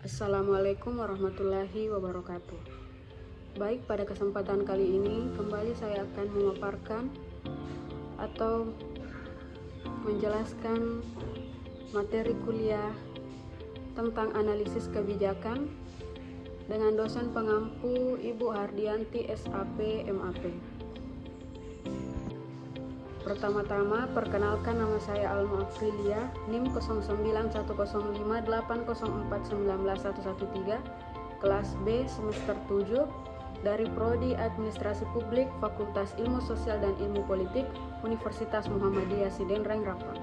Assalamualaikum warahmatullahi wabarakatuh. Baik, pada kesempatan kali ini kembali saya akan memaparkan atau menjelaskan materi kuliah tentang analisis kebijakan dengan dosen pengampu Ibu Hardianti SAP MAP. Pertama-tama, perkenalkan, nama saya Alma Aprilia, NIM 09105804191113, kelas B semester 7, dari Prodi Administrasi Publik, Fakultas Ilmu Sosial dan Ilmu Politik, Universitas Muhammadiyah Sidenreng Rapang.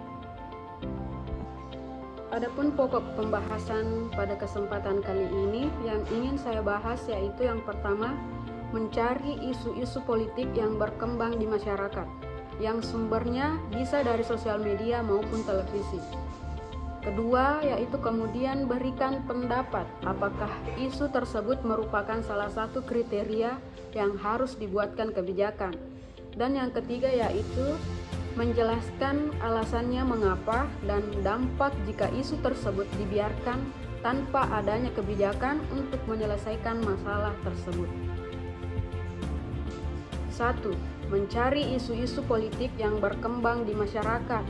Adapun pokok pembahasan pada kesempatan kali ini yang ingin saya bahas yaitu yang pertama, mencari isu-isu politik yang berkembang di masyarakat, yang sumbernya bisa dari sosial media maupun televisi. Kedua, yaitu kemudian berikan pendapat apakah isu tersebut merupakan salah satu kriteria yang harus dibuatkan kebijakan. Dan yang ketiga yaitu menjelaskan alasannya mengapa dan dampak jika isu tersebut dibiarkan tanpa adanya kebijakan untuk menyelesaikan masalah tersebut. 1. Mencari isu-isu politik yang berkembang di masyarakat,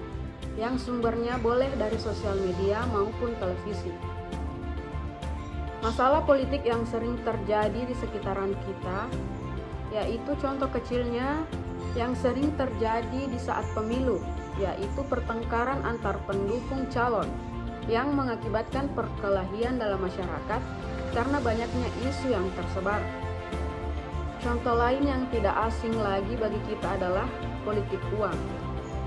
yang sumbernya boleh dari sosial media maupun televisi. Masalah politik yang sering terjadi di sekitaran kita, yaitu contoh kecilnya yang sering terjadi di saat pemilu, yaitu pertengkaran antar pendukung calon yang mengakibatkan perkelahian dalam masyarakat karena banyaknya isu yang tersebar. Contoh lain yang tidak asing lagi bagi kita adalah politik uang.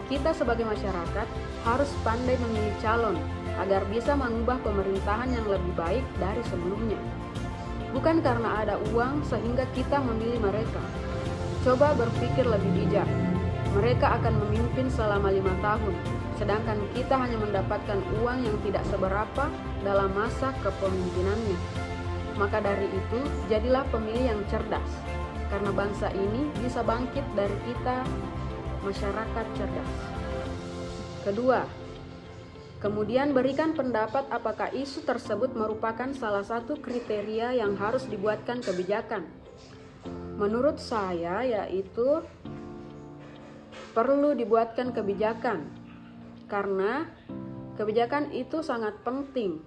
Kita sebagai masyarakat harus pandai memilih calon agar bisa mengubah pemerintahan yang lebih baik dari sebelumnya. Bukan karena ada uang sehingga kita memilih mereka. Coba berpikir lebih bijak. Mereka akan memimpin selama 5 tahun, sedangkan kita hanya mendapatkan uang yang tidak seberapa dalam masa kepemimpinannya. Maka dari itu, jadilah pemilih yang cerdas, karena bangsa ini bisa bangkit dari kita, masyarakat cerdas. Kedua, kemudian berikan pendapat apakah isu tersebut merupakan salah satu kriteria yang harus dibuatkan kebijakan. Menurut saya yaitu perlu dibuatkan kebijakan, karena kebijakan itu sangat penting.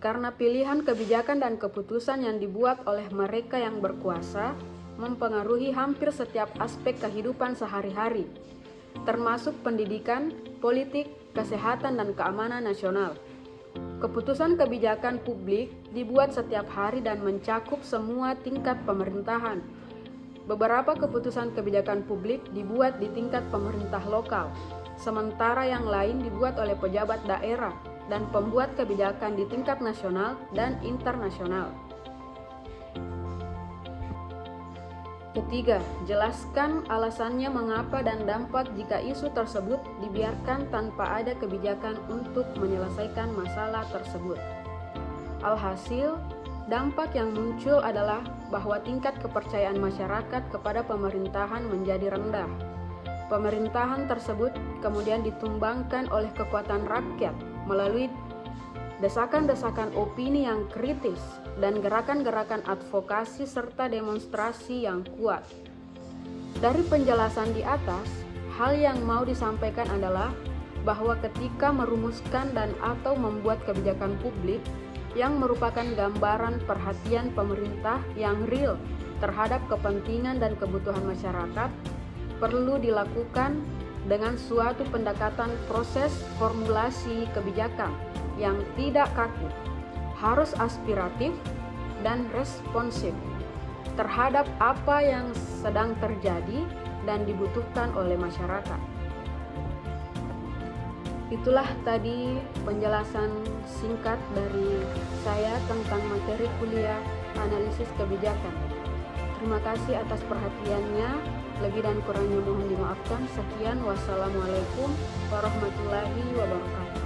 Karena pilihan kebijakan dan keputusan yang dibuat oleh mereka yang berkuasa mempengaruhi hampir setiap aspek kehidupan sehari-hari, termasuk pendidikan, politik, kesehatan, dan keamanan nasional. Keputusan kebijakan publik dibuat setiap hari dan mencakup semua tingkat pemerintahan. Beberapa keputusan kebijakan publik dibuat di tingkat pemerintah lokal, sementara yang lain dibuat oleh pejabat daerah dan pembuat kebijakan di tingkat nasional dan internasional. Ketiga, jelaskan alasannya mengapa dan dampak jika isu tersebut dibiarkan tanpa ada kebijakan untuk menyelesaikan masalah tersebut. Alhasil, dampak yang muncul adalah bahwa tingkat kepercayaan masyarakat kepada pemerintahan menjadi rendah. Pemerintahan tersebut kemudian ditumbangkan oleh kekuatan rakyat melalui desakan-desakan opini yang kritis dan gerakan-gerakan advokasi serta demonstrasi yang kuat. Dari penjelasan di atas, hal yang mau disampaikan adalah bahwa ketika merumuskan dan atau membuat kebijakan publik yang merupakan gambaran perhatian pemerintah yang real terhadap kepentingan dan kebutuhan masyarakat, perlu dilakukan dengan suatu pendekatan proses formulasi kebijakan yang tidak kaku, harus aspiratif dan responsif terhadap apa yang sedang terjadi dan dibutuhkan oleh masyarakat. Itulah tadi penjelasan singkat dari saya tentang materi kuliah analisis kebijakan. Terima kasih atas perhatiannya. Lebih dan kurangnya mohon dimaafkan. Sekian, wassalamualaikum warahmatullahi wabarakatuh.